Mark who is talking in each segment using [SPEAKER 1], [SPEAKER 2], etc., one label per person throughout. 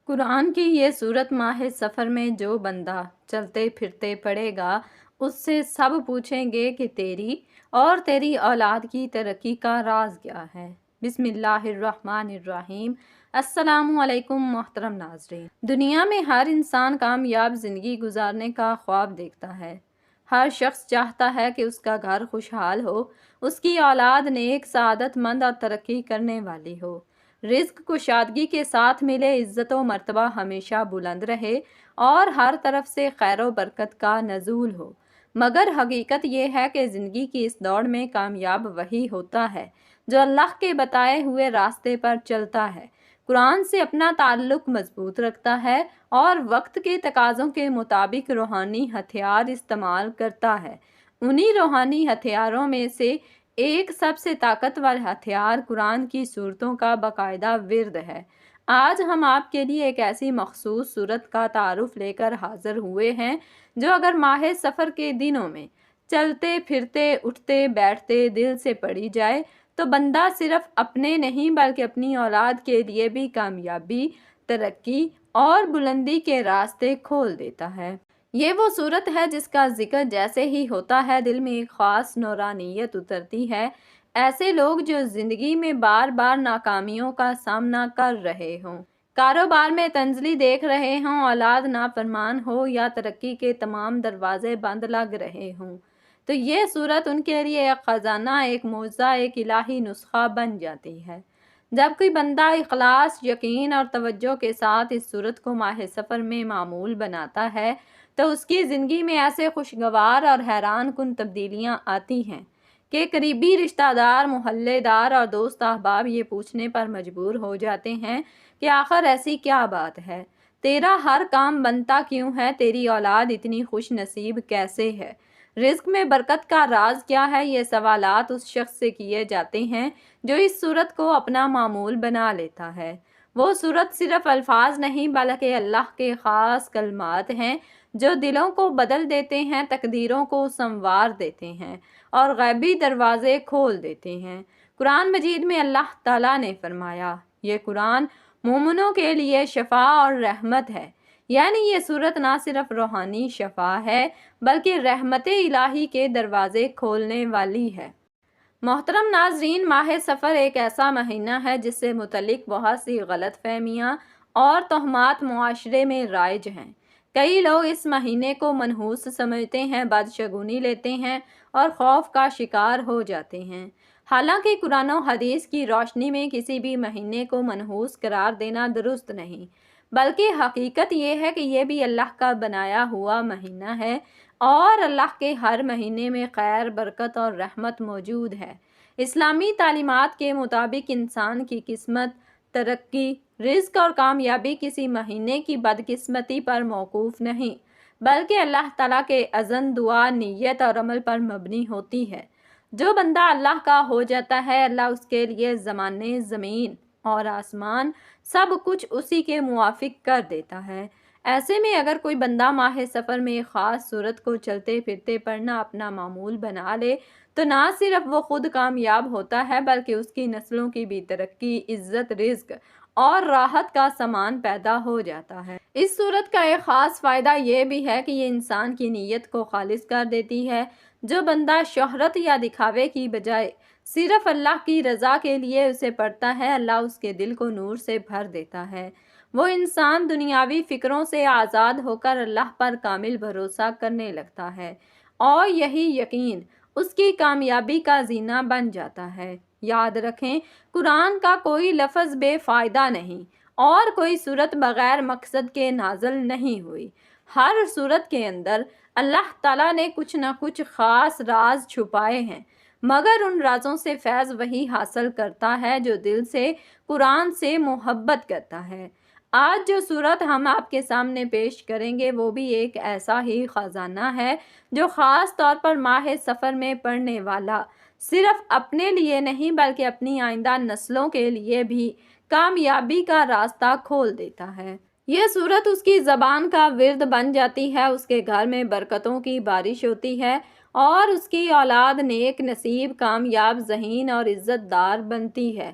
[SPEAKER 1] قرآن کی یہ صورت ماہ سفر میں جو بندہ چلتے پھرتے پڑھے گا اس سے سب پوچھیں گے کہ تیری اور تیری اولاد کی ترقی کا راز کیا ہے۔ بسم اللہ الرحمن الرحیم۔ السلام علیکم محترم ناظرین۔ دنیا میں ہر انسان کامیاب زندگی گزارنے کا خواب دیکھتا ہے۔ ہر شخص چاہتا ہے کہ اس کا گھر خوشحال ہو، اس کی اولاد نیک، سعادت مند اور ترقی کرنے والی ہو، رزق کشادگی کے ساتھ ملے، عزت و مرتبہ ہمیشہ بلند رہے اور ہر طرف سے خیر و برکت کا نزول ہو۔ مگر حقیقت یہ ہے کہ زندگی کی اس دوڑ میں کامیاب وہی ہوتا ہے جو اللہ کے بتائے ہوئے راستے پر چلتا ہے، قرآن سے اپنا تعلق مضبوط رکھتا ہے اور وقت کے تقاضوں کے مطابق روحانی ہتھیار استعمال کرتا ہے۔ انہی روحانی ہتھیاروں میں سے ایک سب سے طاقتور ہتھیار قرآن کی صورتوں کا باقاعدہ ورد ہے۔ آج ہم آپ کے لیے ایک ایسی مخصوص صورت کا تعارف لے کر حاضر ہوئے ہیں جو اگر ماہ سفر کے دنوں میں چلتے پھرتے اٹھتے بیٹھتے دل سے پڑھی جائے تو بندہ صرف اپنے نہیں بلکہ اپنی اولاد کے لیے بھی کامیابی، ترقی اور بلندی کے راستے کھول دیتا ہے۔ یہ وہ صورت ہے جس کا ذکر جیسے ہی ہوتا ہے دل میں ایک خاص نورانیت اترتی ہے۔ ایسے لوگ جو زندگی میں بار بار ناکامیوں کا سامنا کر رہے ہوں، کاروبار میں تنزلی دیکھ رہے ہوں، اولاد نافرمان ہو یا ترقی کے تمام دروازے بند لگ رہے ہوں، تو یہ صورت ان کے لیے ایک خزانہ، ایک معجزہ، ایک الہی نسخہ بن جاتی ہے۔ جب کوئی بندہ اخلاص، یقین اور توجہ کے ساتھ اس صورت کو ماہ سفر میں معمول بناتا ہے تو اس کی زندگی میں ایسے خوشگوار اور حیران کن تبدیلیاں آتی ہیں کہ قریبی رشتہ دار، محلے دار اور دوست احباب یہ پوچھنے پر مجبور ہو جاتے ہیں کہ آخر ایسی کیا بات ہے؟ تیرا ہر کام بنتا کیوں ہے؟ تیری اولاد اتنی خوش نصیب کیسے ہے؟ رزق میں برکت کا راز کیا ہے؟ یہ سوالات اس شخص سے کیے جاتے ہیں جو اس صورت کو اپنا معمول بنا لیتا ہے۔ وہ صورت صرف الفاظ نہیں بلکہ اللہ کے خاص کلمات ہیں جو دلوں کو بدل دیتے ہیں، تقدیروں کو سنوار دیتے ہیں اور غیبی دروازے کھول دیتے ہیں۔ قرآن مجید میں اللہ تعالیٰ نے فرمایا، یہ قرآن مومنوں کے لیے شفا اور رحمت ہے، یعنی یہ صورت نہ صرف روحانی شفا ہے بلکہ رحمت الہی کے دروازے کھولنے والی ہے۔ محترم ناظرین، ماہ سفر ایک ایسا مہینہ ہے جس سے متعلق بہت سی غلط فہمیاں اور توہمات معاشرے میں رائج ہیں۔ کئی لوگ اس مہینے کو منحوس سمجھتے ہیں، بدشگونی لیتے ہیں اور خوف کا شکار ہو جاتے ہیں۔ حالانکہ قرآن و حدیث کی روشنی میں کسی بھی مہینے کو منحوس قرار دینا درست نہیں، بلکہ حقیقت یہ ہے کہ یہ بھی اللہ کا بنایا ہوا مہینہ ہے اور اللہ کے ہر مہینے میں خیر، برکت اور رحمت موجود ہے۔ اسلامی تعلیمات کے مطابق انسان کی قسمت، ترقی، رزق اور کامیابی کسی مہینے کی بدقسمتی پر موقوف نہیں بلکہ اللہ تعالیٰ کے اذن، دعا، نیت اور عمل پر مبنی ہوتی ہے۔ جو بندہ اللہ کا ہو جاتا ہے، اللہ اس کے لیے زمانے، زمین اور آسمان سب کچھ اسی کے موافق کر دیتا ہے۔ ایسے میں اگر کوئی بندہ ماہ سفر میں ایک خاص صورت کو چلتے پھرتے پڑھنا اپنا معمول بنا لے تو نہ صرف وہ خود کامیاب ہوتا ہے بلکہ اس کی نسلوں کی بھی ترقی، عزت، رزق اور راحت کا سامان پیدا ہو جاتا ہے۔ اس صورت کا ایک خاص فائدہ یہ بھی ہے کہ یہ انسان کی نیت کو خالص کر دیتی ہے۔ جو بندہ شہرت یا دکھاوے کی بجائے صرف اللہ کی رضا کے لیے اسے پڑھتا ہے، اللہ اس کے دل کو نور سے بھر دیتا ہے۔ وہ انسان دنیاوی فکروں سے آزاد ہو کر اللہ پر کامل بھروسہ کرنے لگتا ہے اور یہی یقین اس کی کامیابی کا زینہ بن جاتا ہے۔ یاد رکھیں، قرآن کا کوئی لفظ بے فائدہ نہیں اور کوئی صورت بغیر مقصد کے نازل نہیں ہوئی۔ ہر صورت کے اندر اللہ تعالیٰ نے کچھ نہ کچھ خاص راز چھپائے ہیں، مگر ان رازوں سے فیض وہی حاصل کرتا ہے جو دل سے قرآن سے محبت کرتا ہے۔ آج جو صورت ہم آپ کے سامنے پیش کریں گے وہ بھی ایک ایسا ہی خزانہ ہے جو خاص طور پر ماہ سفر میں پڑھنے والا صرف اپنے لیے نہیں بلکہ اپنی آئندہ نسلوں کے لیے بھی کامیابی کا راستہ کھول دیتا ہے۔ یہ صورت اس کی زبان کا ورد بن جاتی ہے، اس کے گھر میں برکتوں کی بارش ہوتی ہے اور اس کی اولاد نیک نصیب، کامیاب، ذہین اور عزت دار بنتی ہے۔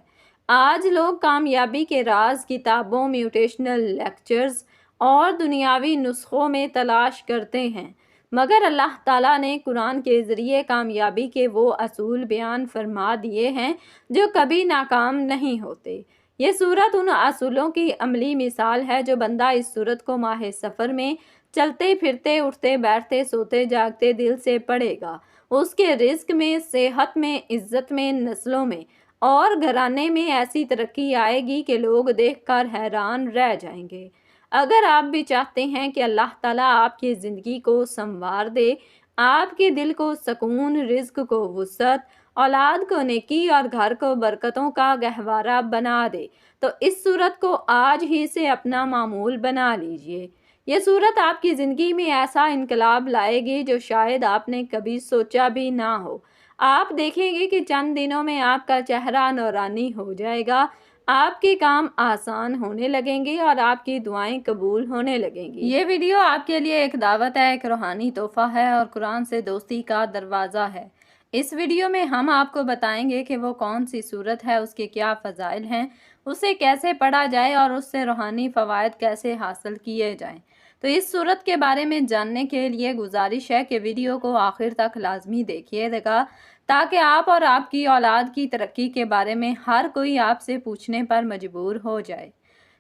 [SPEAKER 1] آج لوگ کامیابی کے راز کتابوں، موٹیشنل لیکچرز اور دنیاوی نسخوں میں تلاش کرتے ہیں، مگر اللہ تعالیٰ نے قرآن کے ذریعے کامیابی کے وہ اصول بیان فرما دیے ہیں جو کبھی ناکام نہیں ہوتے۔ یہ سورت ان اصولوں کی عملی مثال ہے جو بندہ اس سورت کو ماہ سفر میں چلتے پھرتے، اٹھتے بیٹھتے، سوتے جاگتے دل سے پڑھے گا، اس کے رزق میں، صحت میں، عزت میں، نسلوں میں اور گھرانے میں ایسی ترقی آئے گی کہ لوگ دیکھ کر حیران رہ جائیں گے۔ اگر آپ بھی چاہتے ہیں کہ اللہ تعالیٰ آپ کی زندگی کو سنوار دے، آپ کے دل کو سکون، رزق کو وسعت، اولاد کو نیکی اور گھر کو برکتوں کا گہوارہ بنا دے، تو اس صورت کو آج ہی سے اپنا معمول بنا لیجئے۔ یہ صورت آپ کی زندگی میں ایسا انقلاب لائے گی جو شاید آپ نے کبھی سوچا بھی نہ ہو۔ آپ دیکھیں گے کہ چند دنوں میں آپ کا چہرہ نورانی ہو جائے گا، آپ کے کام آسان ہونے لگیں گے اور آپ کی دعائیں قبول ہونے لگیں گی۔ یہ ویڈیو آپ کے لیے ایک دعوت ہے، ایک روحانی تحفہ ہے اور قرآن سے دوستی کا دروازہ ہے۔ اس ویڈیو میں ہم آپ کو بتائیں گے کہ وہ کون سی سورت ہے، اس کے کیا فضائل ہیں، اسے کیسے پڑھا جائے اور اس سے روحانی فوائد کیسے حاصل کیے جائیں۔ تو اس سورت کے بارے میں جاننے کے لیے گزارش ہے کہ ویڈیو کو آخر تک لازمی دیکھیے گا تاکہ آپ اور آپ کی اولاد کی ترقی کے بارے میں ہر کوئی آپ سے پوچھنے پر مجبور ہو جائے۔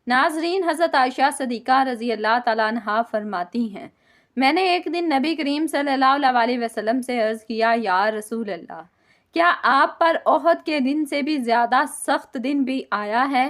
[SPEAKER 1] ناظرین، حضرت عائشہ صدیقہ رضی اللہ تعالیٰ عنہا فرماتی ہیں، میں نے ایک دن نبی کریم صلی اللہ علیہ وسلم سے عرض کیا، یا رسول اللہ، کیا آپ پر احد کے دن سے بھی زیادہ سخت دن بھی آیا ہے؟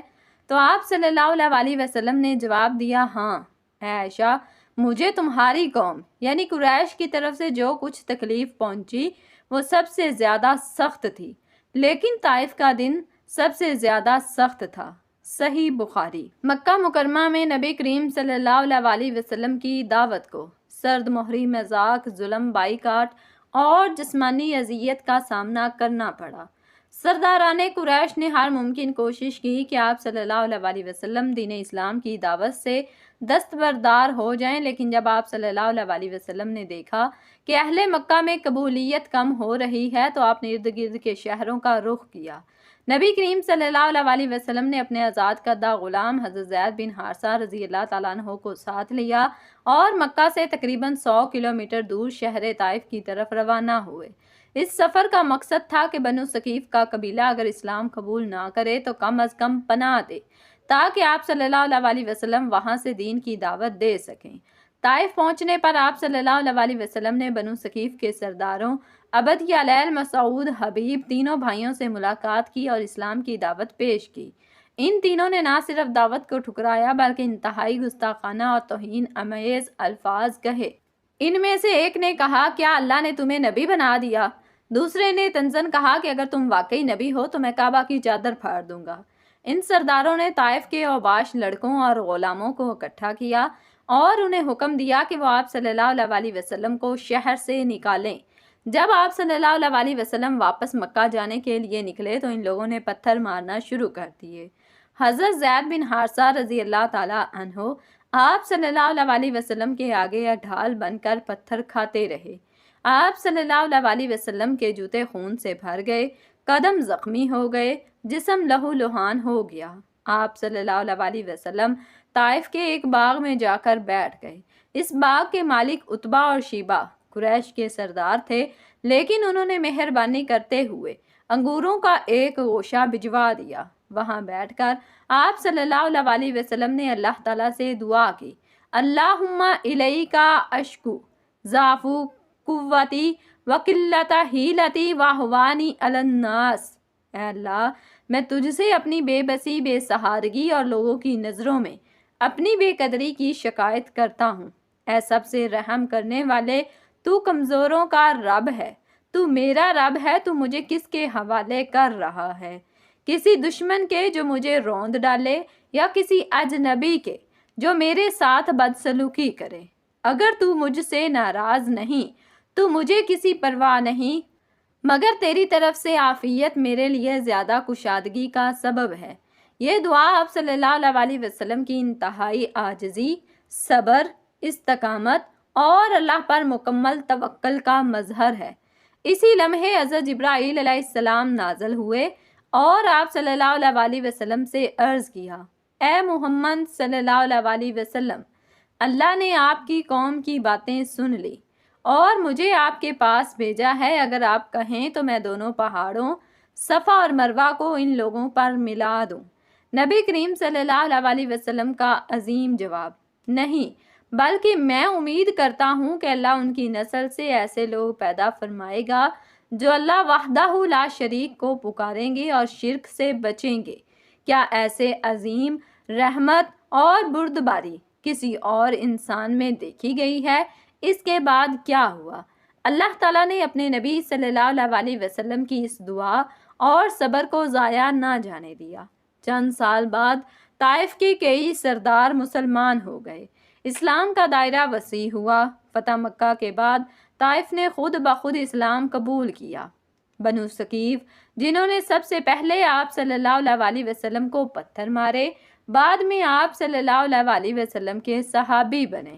[SPEAKER 1] تو آپ صلی اللہ علیہ وسلم نے جواب دیا، ہاں اے عائشہ، مجھے تمہاری قوم یعنی قریش کی طرف سے جو کچھ تکلیف پہنچی وہ سب سے زیادہ سخت تھی، لیکن طائف کا دن سب سے زیادہ سخت تھا۔ صحیح بخاری۔ مکہ مکرمہ میں نبی کریم صلی اللہ علیہ وسلم کی دعوت کو سرد مہری مذاق، ظلم، بائیکاٹ اور جسمانی اذیت کا سامنا کرنا پڑا۔ سرداران قریش نے ہر ممکن کوشش کی کہ آپ صلی اللہ علیہ وسلم دین اسلام کی دعوت سے دستبردار ہو جائیں، لیکن جب آپ صلی اللہ علیہ وسلم نے دیکھا کہ اہل مکہ میں قبولیت کم ہو رہی ہے تو آپ نے ارد گرد کے شہروں کا رخ کیا۔ نبی کریم صلی اللہ علیہ وسلم نے اپنے آزاد کردہ غلام حضرت زید بن حارثہ رضی اللہ تعالیٰ عنہ کو ساتھ لیا اور مکہ سے تقریباً 100 کلومیٹر دور شہر طائف کی طرف روانہ ہوئے۔ اس سفر کا مقصد تھا کہ بنو ثقیف کا قبیلہ اگر اسلام قبول نہ کرے تو کم از کم پناہ دے تاکہ آپ صلی اللہ علیہ وسلم وہاں سے دین کی دعوت دے سکیں۔ طائف پہنچنے پر آپ صلی اللہ علیہ وسلم نے بنو ثقیف کے سرداروں عبد یالیل، مسعود، حبیب تینوں بھائیوں سے ملاقات کی اور اسلام کی دعوت پیش کی۔ ان تینوں نے نہ صرف دعوت کو ٹھکرایا بلکہ انتہائی گستاخانہ اور توہین آمیز الفاظ کہے۔ ان میں سے ایک نے کہا، کیا اللہ نے تمہیں نبی بنا دیا؟ دوسرے نے طنزاً کہا کہ اگر تم واقعی نبی ہو تو میں کعبہ کی چادر پھاڑ دوں گا۔ ان سرداروں نے طائف کے اوباش لڑکوں اور غلاموں کو اکٹھا کیا اور انہیں حکم دیا کہ وہ آپ صلی اللہ علیہ وسلم کو شہر سے نکالیں۔ جب آپ صلی اللہ علیہ وسلم واپس مکہ جانے کے لیے نکلے تو ان لوگوں نے پتھر مارنا شروع کر دیے۔ حضرت زید بن حارثہ رضی اللہ تعالیٰ عنہ آپ صلی اللہ علیہ وسلم کے آگے ڈھال بن کر پتھر کھاتے رہے۔ آپ صلی اللہ علیہ وسلم کے جوتے خون سے بھر گئے، قدم زخمی ہو گئے، جسم لہو لہان ہو گیا۔ آپ صلی اللہ علیہ وسلم طائف کے ایک باغ میں جا کر بیٹھ گئے۔ اس باغ کے مالک عتبہ اور شیبہ قریش کے سردار تھے، لیکن انہوں نے مہربانی کرتے ہوئے انگوروں کا ایک گوشہ بھجوا دیا۔ وہاں بیٹھ کر آپ صلی اللہ علیہ وسلم نے اللہ تعالیٰ سے دعا کی، اللہم الیک اشکو ضعف قوتی وقلت حیلتی وہوانی علی الناس۔ اے اللہ، میں تجھ سے اپنی بے بسی، بے سہارگی اور لوگوں کی نظروں میں اپنی بے قدری کی شکایت کرتا ہوں۔ اے سب سے رحم کرنے والے، تو کمزوروں کا رب ہے، تو میرا رب ہے، تو مجھے کس کے حوالے کر رہا ہے؟ کسی دشمن کے جو مجھے روند ڈالے یا کسی اجنبی کے جو میرے ساتھ بدسلوکی کرے؟ اگر تو مجھ سے ناراض نہیں تو مجھے کسی پرواہ نہیں، مگر تیری طرف سے عافیت میرے لیے زیادہ کشادگی کا سبب ہے۔ یہ دعا آپ صلی اللہ علیہ وسلم کی انتہائی عاجزی، صبر، استقامت اور اللہ پر مکمل توکل کا مظہر ہے۔ اسی لمحے حضرت جبرائیل علیہ السلام نازل ہوئے اور آپ صلی اللہ علیہ وسلم سے عرض کیا، اے محمد صلی اللہ علیہ وسلم، اللہ نے آپ کی قوم کی باتیں سن لی اور مجھے آپ کے پاس بھیجا ہے، اگر آپ کہیں تو میں دونوں پہاڑوں صفا اور مروہ کو ان لوگوں پر ملا دوں۔ نبی کریم صلی اللہ علیہ وسلم کا عظیم جواب، نہیں، بلکہ میں امید کرتا ہوں کہ اللہ ان کی نسل سے ایسے لوگ پیدا فرمائے گا جو اللہ وحدہ لا شریک کو پکاریں گے اور شرک سے بچیں گے۔ کیا ایسے عظیم رحمت اور بردباری کسی اور انسان میں دیکھی گئی ہے؟ اس کے بعد کیا ہوا؟ اللہ تعالیٰ نے اپنے نبی صلی اللہ علیہ وسلم کی اس دعا اور صبر کو ضائع نہ جانے دیا۔ چند سال بعد طائف کے کئی سردار مسلمان ہو گئے، اسلام کا دائرہ وسیع ہوا۔ فتح مکہ کے بعد طائف نے خود بخود اسلام قبول کیا۔ بنو ثقیف، جنہوں نے سب سے پہلے آپ صلی اللہ علیہ وسلم کو پتھر مارے، بعد میں آپ صلی اللہ علیہ وسلم کے صحابی بنے۔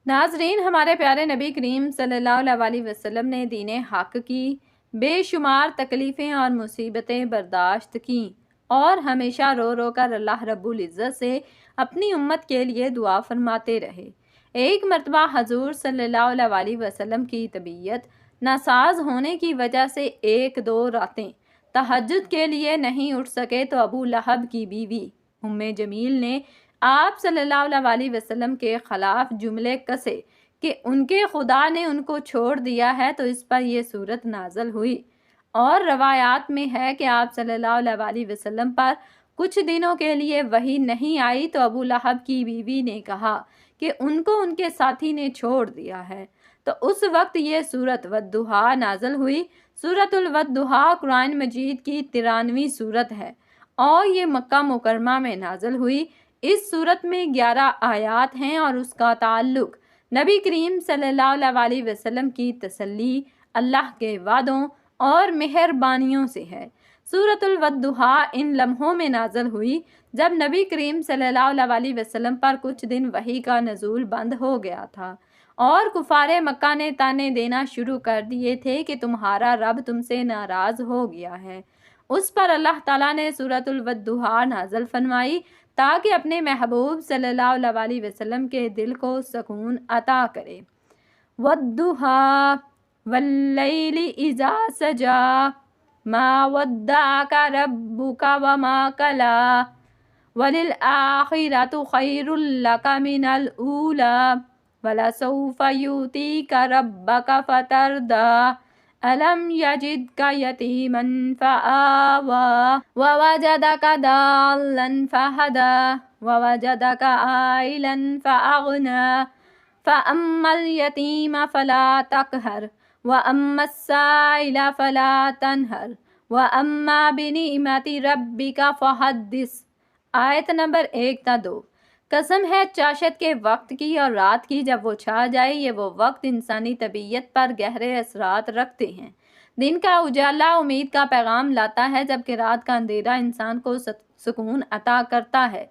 [SPEAKER 1] ناظرین، ہمارے پیارے نبی کریم صلی اللہ علیہ وسلم نے دین حق کی بے شمار تکلیفیں اور مصیبتیں برداشت کیں اور ہمیشہ رو رو کر اللہ رب العزت سے اپنی امت کے لیے دعا فرماتے رہے۔ ایک مرتبہ حضور صلی اللہ علیہ وسلم کی طبیعت ناساز ہونے کی وجہ سے 1-2 راتیں تہجد کے لیے نہیں اٹھ سکے تو ابو لہب کی بیوی ام جمیل نے آپ صلی اللہ علیہ وسلم کے خلاف جملے کسے کہ ان کے خدا نے ان کو چھوڑ دیا ہے، تو اس پر یہ صورت نازل ہوئی۔ اور روایات میں ہے کہ آپ صلی اللہ علیہ وسلم پر کچھ دنوں کے لیے وحی نہیں آئی تو ابو لہب کی بیوی نے کہا کہ ان کو ان کے ساتھی نے چھوڑ دیا ہے، تو اس وقت یہ سورت والضحیٰ نازل ہوئی۔ سورت الودحیٰ قرآن مجید کی 93ویں سورت ہے اور یہ مکہ مکرمہ میں نازل ہوئی۔ اس سورت میں 11 آیات ہیں اور اس کا تعلق نبی کریم صلی اللہ علیہ وسلم کی تسلی، اللہ کے وعدوں اور مہربانیوں سے ہے۔ سورت الودحیٰ ان لمحوں میں نازل ہوئی جب نبی کریم صلی اللہ علیہ وسلم پر کچھ دن وحی کا نزول بند ہو گیا تھا اور کفار مکہ نے تانے دینا شروع کر دیے تھے کہ تمہارا رب تم سے ناراض ہو گیا ہے۔ اس پر اللہ تعالیٰ نے سورت الودحیٰ نازل فرمائی تاکہ اپنے محبوب صلی اللہ علیہ وسلم کے دل کو سکون عطا کرے۔ والضحیٰ واللیل اذا سجا ما ودعک ربک وما قلی وللآخرۃ خیر لک من الأولی ولسوف یؤتیک ربک فترضی ألم یجدک یتیما فآوی ووجدک ضالا فہدی ووجدک عائلا فأغنی فأما اليتیم فلا تقہر وأما السائل فلا تنہر وأما بنعمت ربک فحدث۔ آیت نمبر 1 تا 2۔ قسم ہے چاشت کے وقت کی اور رات کی جب وہ چھا جائے، یہ وہ وقت انسانی طبیعت پر گہرے اثرات رکھتے ہیں۔ دن کا اجالا امید کا پیغام لاتا ہے جبکہ رات کا اندھیرا انسان کو سکون عطا کرتا ہے۔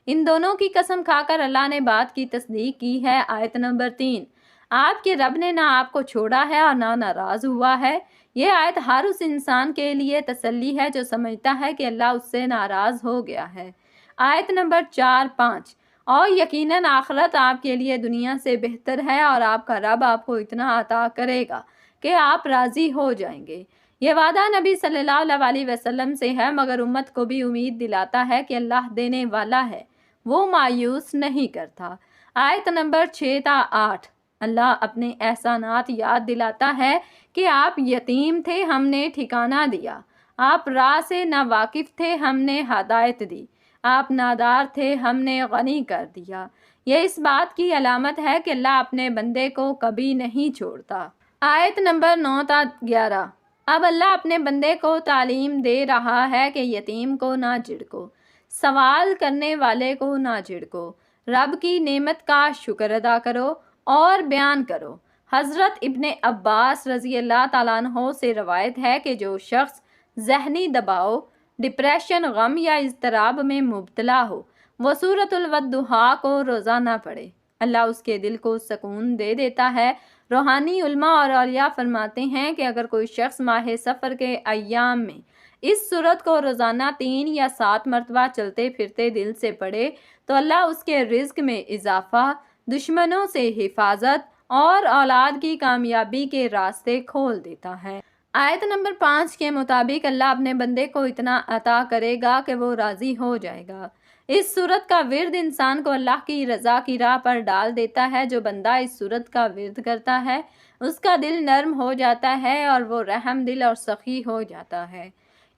[SPEAKER 1] ان دونوں کی قسم کھا کر اللہ نے بات کی تصدیق کی ہے۔ آیت نمبر 3۔ آپ کے رب نے نہ آپ کو چھوڑا ہے اور نہ ناراض ہوا ہے۔ یہ آیت ہر اس انسان کے لیے تسلی ہے جو سمجھتا ہے کہ اللہ اس سے ناراض ہو گیا ہے۔ آیت نمبر 4-5۔ اور یقیناً آخرت آپ کے لیے دنیا سے بہتر ہے اور آپ کا رب آپ کو اتنا عطا کرے گا کہ آپ راضی ہو جائیں گے۔ یہ وعدہ نبی صلی اللہ علیہ وسلم سے ہے، مگر امت کو بھی امید دلاتا ہے کہ اللہ دینے والا ہے، وہ مایوس نہیں کرتا۔ آیت نمبر 6-8۔ اللہ اپنے احسانات یاد دلاتا ہے کہ آپ یتیم تھے، ہم نے ٹھکانہ دیا، آپ راہ سے ناواقف تھے، ہم نے ہدایت دی، آپ نادار تھے، ہم نے غنی کر دیا۔ یہ اس بات کی علامت ہے کہ اللہ اپنے بندے کو کبھی نہیں چھوڑتا۔ آیت نمبر 9-11۔ اب اللہ اپنے بندے کو تعلیم دے رہا ہے کہ یتیم کو نہ جھڑکو، سوال کرنے والے کو نہ جھڑکو، رب کی نعمت کا شکر ادا کرو اور بیان کرو۔ حضرت ابن عباس رضی اللہ تعالیٰ عنہ سے روایت ہے کہ جو شخص ذہنی دباؤ، ڈپریشن، غم یا اضطراب میں مبتلا ہو، وہ سورت الودحیٰ کو روزانہ پڑھے، اللہ اس کے دل کو سکون دے دیتا ہے۔ روحانی علماء اور اولیاء فرماتے ہیں کہ اگر کوئی شخص ماہ سفر کے ایام میں اس صورت کو روزانہ 3 یا 7 مرتبہ چلتے پھرتے دل سے پڑھے تو اللہ اس کے رزق میں اضافہ، دشمنوں سے حفاظت اور اولاد کی کامیابی کے راستے کھول دیتا ہے۔ آیت نمبر 5 کے مطابق اللہ اپنے بندے کو اتنا عطا کرے گا کہ وہ راضی ہو جائے گا۔ اس صورت کا ورد انسان کو اللہ کی رضا کی راہ پر ڈال دیتا ہے۔ جو بندہ اس صورت کا ورد کرتا ہے اس کا دل نرم ہو جاتا ہے اور وہ رحم دل اور سخی ہو جاتا ہے۔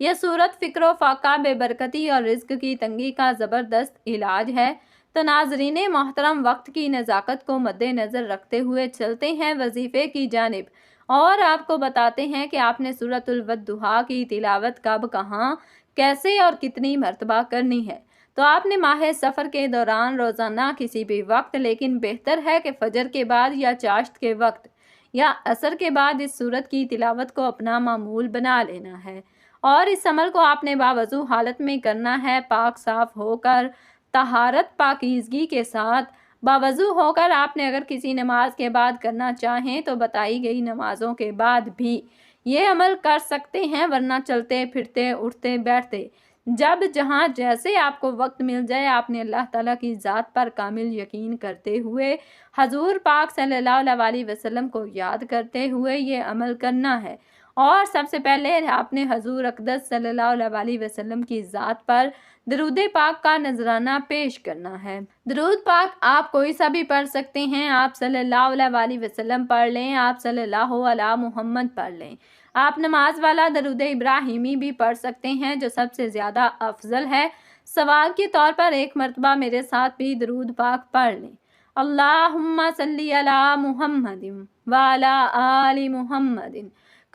[SPEAKER 1] یہ صورت فکر و فاقہ، بے برکتی اور رزق کی تنگی کا زبردست علاج ہے۔ تو ناظرین محترم، وقت کی نزاکت کو مد نظر رکھتے ہوئے چلتے ہیں وظیفے کی جانب، اور آپ کو بتاتے ہیں کہ آپ نے سورۃ الودحیٰ کی تلاوت کب، کہاں، کیسے اور کتنی مرتبہ کرنی ہے۔ تو آپ نے ماہ سفر کے دوران روزانہ کسی بھی وقت، لیکن بہتر ہے کہ فجر کے بعد یا چاشت کے وقت یا عصر کے بعد اس سورت کی تلاوت کو اپنا معمول بنا لینا ہے، اور اس عمل کو آپ نے باوضو حالت میں کرنا ہے، پاک صاف ہو کر، طہارت پاکیزگی کے ساتھ۔ باوضو ہو کر آپ نے اگر کسی نماز کے بعد کرنا چاہیں تو بتائی گئی نمازوں کے بعد بھی یہ عمل کر سکتے ہیں، ورنہ چلتے پھرتے، اٹھتے بیٹھتے، جب جہاں جیسے آپ کو وقت مل جائے آپ نے اللہ تعالیٰ کی ذات پر کامل یقین کرتے ہوئے، حضور پاک صلی اللہ علیہ وسلم کو یاد کرتے ہوئے یہ عمل کرنا ہے۔ اور سب سے پہلے آپ نے حضور اقدس صلی اللہ علیہ وسلم کی ذات پر درود پاک کا نذرانہ پیش کرنا ہے۔ درود پاک آپ کوئی سا بھی پڑھ سکتے ہیں، آپ صلی اللہ علیہ وسلم پڑھ لیں، آپ صلی اللہ علیہ محمد پڑھ لیں، آپ نماز والا درود ابراہیمی بھی پڑھ سکتے ہیں جو سب سے زیادہ افضل ہے۔ ثواب کے طور پر ایک مرتبہ میرے ساتھ بھی درود پاک پڑھ لیں۔ اللہم صلی علی محمد وعلی آل محمد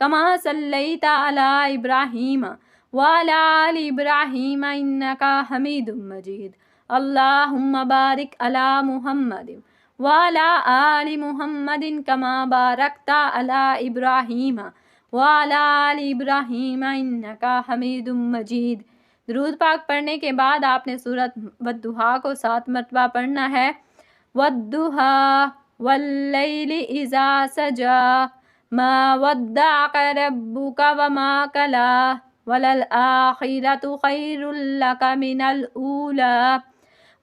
[SPEAKER 1] کما صلیت علی ابراہیم وعلی آل ابراہیم انکا حمید مجید۔ اللہم بارک علی محمد وعلی آل محمد کما بارکت علی ابراہیم وعلی آل ابراہیم انکا حمید مجید۔ درود پاک پڑھنے کے بعد آپ نے سورۃ والضحیٰ کو 7 مرتبہ پڑھنا ہے۔ والضحیٰ واللیل اذا سجا ما ودعک ربک وما کلا وللآخرۃ خیر لک من الأولی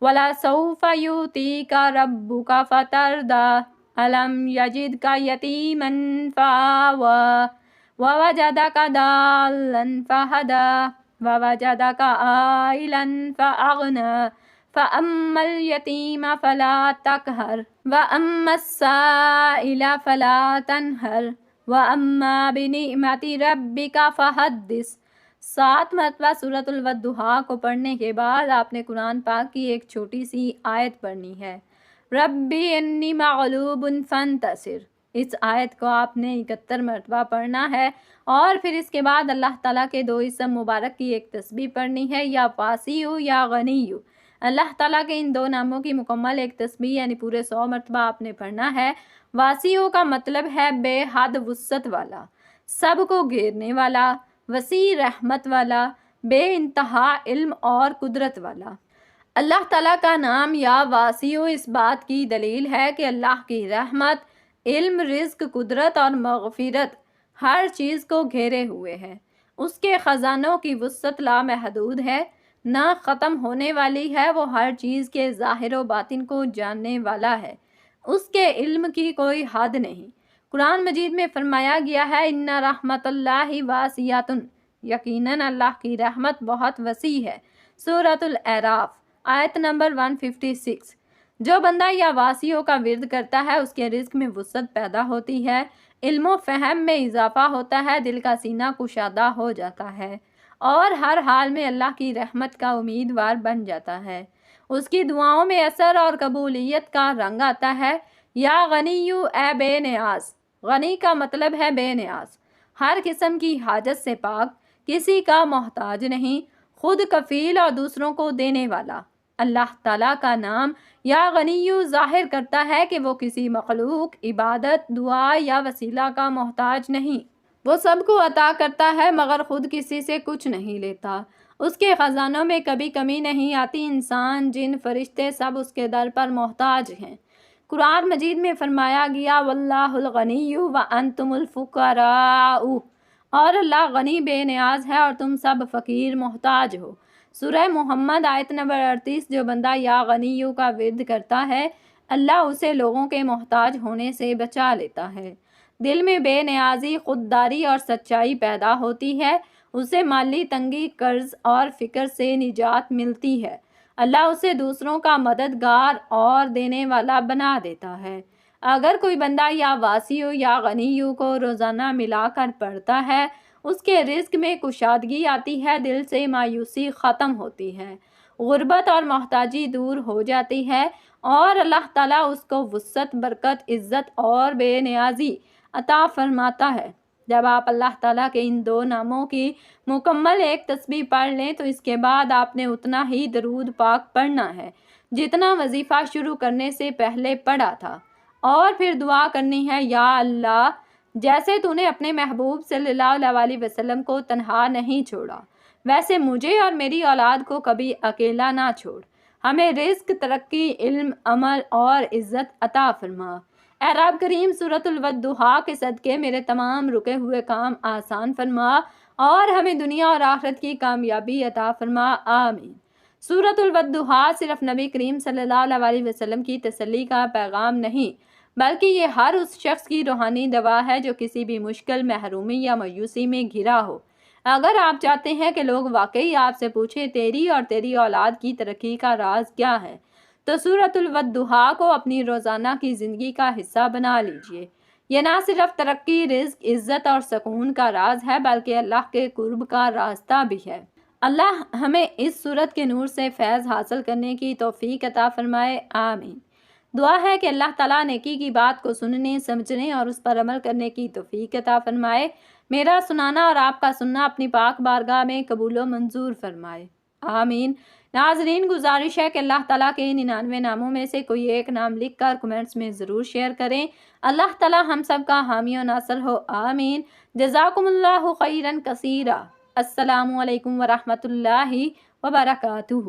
[SPEAKER 1] ولسوف یؤتیک ربک فترضی الم یجدک یتیما فآوی ووجدک ضالا فہدی ووجدک عائلا فأغنی فأما الیتیم فلا تقہر وأما السائل فلا تنہر وأما بنعمت ربک فحدث۔ 7 مرتبہ سورۃ الودحیٰ کو پڑھنے کے بعد آپ نے قرآن پاک کی ایک چھوٹی سی آیت پڑھنی ہے، ربی انی مغلوب فانتصر۔ اس آیت کو آپ نے 71 مرتبہ پڑھنا ہے، اور پھر اس کے بعد اللہ تعالیٰ کے 2 اسم مبارک کی ایک تسبیح پڑھنی ہے، یا واسیع یا غنی۔ اللہ تعالیٰ کے ان 2 ناموں کی مکمل ایک تسبیح یعنی پورے 100 مرتبہ آپ نے پڑھنا ہے۔ واسیع کا مطلب ہے بے حد وسعت والا، سب کو گھیرنے والا، وسیع رحمت والا، بے انتہا علم اور قدرت والا۔ اللہ تعالیٰ کا نام یا واسیع اس بات کی دلیل ہے کہ اللہ کی رحمت، علم، رزق، قدرت اور مغفرت ہر چیز کو گھیرے ہوئے ہے۔ اس کے خزانوں کی وسعت لامحدود ہے، نہ ختم ہونے والی ہے، وہ ہر چیز کے ظاہر و باطن کو جاننے والا ہے، اس کے علم کی کوئی حد نہیں۔ قرآن مجید میں فرمایا گیا ہے ان رحمت اللہ واسعۃ، یقیناً اللہ کی رحمت بہت وسیع ہے۔ سورۃ الاعراف آیت نمبر 156۔ جو بندہ یا واسیع کا ورد کرتا ہے اس کے رزق میں وسعت پیدا ہوتی ہے، علم و فہم میں اضافہ ہوتا ہے، دل کا سینہ کشادہ ہو جاتا ہے، اور ہر حال میں اللہ کی رحمت کا امیدوار بن جاتا ہے۔ اس کی دعاؤں میں اثر اور قبولیت کا رنگ آتا ہے۔ یا غنی اے بے نیاز، غنی کا مطلب ہے بے نیاز، ہر قسم کی حاجت سے پاک، کسی کا محتاج نہیں، خود کفیل اور دوسروں کو دینے والا۔ اللہ تعالیٰ کا نام یا غنی ظاہر کرتا ہے کہ وہ کسی مخلوق، عبادت، دعا یا وسیلہ کا محتاج نہیں۔ وہ سب کو عطا کرتا ہے مگر خود کسی سے کچھ نہیں لیتا۔ اس کے خزانوں میں کبھی کمی نہیں آتی، انسان، جن، فرشتے سب اس کے در پر محتاج ہیں۔ قرآن مجید میں فرمایا گیا واللہ الغنی وانتم الفقراء، اور اللہ غنی بے نیاز ہے اور تم سب فقیر محتاج ہو۔ سورہ محمد آیت نمبر 38۔ جو بندہ یا غنیوں کا ورد کرتا ہے اللہ اسے لوگوں کے محتاج ہونے سے بچا لیتا ہے۔ دل میں بے نیازی، خودداری اور سچائی پیدا ہوتی ہے، اسے مالی تنگی، قرض اور فکر سے نجات ملتی ہے۔ اللہ اسے دوسروں کا مددگار اور دینے والا بنا دیتا ہے۔ اگر کوئی بندہ یا واسیع یا غنیوں کو روزانہ ملا کر پڑھتا ہے اس کے رزق میں کشادگی آتی ہے، دل سے مایوسی ختم ہوتی ہے، غربت اور محتاجی دور ہو جاتی ہے اور اللہ تعالیٰ اس کو وسعت، برکت، عزت اور بے نیازی عطا فرماتا ہے۔ جب آپ اللہ تعالیٰ کے ان دو ناموں کی مکمل ایک تسبیح پڑھ لیں تو اس کے بعد آپ نے اتنا ہی درود پاک پڑھنا ہے جتنا وظیفہ شروع کرنے سے پہلے پڑھا تھا، اور پھر دعا کرنی ہے، یا اللہ جیسے تو نے اپنے محبوب صلی اللہ علیہ وسلم کو تنہا نہیں چھوڑا ویسے مجھے اور میری اولاد کو کبھی اکیلا نہ چھوڑ، ہمیں رزق، ترقی، علم، عمل اور عزت عطا فرما۔ اے رب کریم، سورۃ الودحا کے صدقے میرے تمام رکے ہوئے کام آسان فرما اور ہمیں دنیا اور آخرت کی کامیابی عطا فرما، آمین۔ سورۃ الودحا صرف نبی کریم صلی اللہ علیہ وسلم کی تسلی کا پیغام نہیں بلکہ یہ ہر اس شخص کی روحانی دوا ہے جو کسی بھی مشکل، محرومی یا مایوسی میں گھرا ہو۔ اگر آپ چاہتے ہیں کہ لوگ واقعی آپ سے پوچھیں تیری اور تیری اولاد کی ترقی کا راز کیا ہے تو سورۃ الودحا کو اپنی روزانہ کی زندگی کا حصہ بنا لیجئے۔ یہ نہ صرف ترقی، رزق، عزت اور سکون کا راز ہے بلکہ اللہ کے قرب کا راستہ بھی ہے۔ اللہ ہمیں اس سورت کے نور سے فیض حاصل کرنے کی توفیق عطا فرمائے، آمین۔ دعا ہے کہ اللہ تعالیٰ نیکی کی بات کو سننے، سمجھنے اور اس پر عمل کرنے کی توفیق عطا فرمائے۔ میرا سنانا اور آپ کا سننا اپنی پاک بارگاہ میں قبول و منظور فرمائے، آمین۔ ناظرین، گزارش ہے کہ اللہ تعالیٰ کے 99 ناموں میں سے کوئی ایک نام لکھ کر کمنٹس میں ضرور شیئر کریں۔ اللہ تعالیٰ ہم سب کا حامی و ناصر ہو، آمین۔ جزاکم اللہ خیرا کثیرا۔ السلام علیکم ورحمۃ اللہ وبرکاتہ۔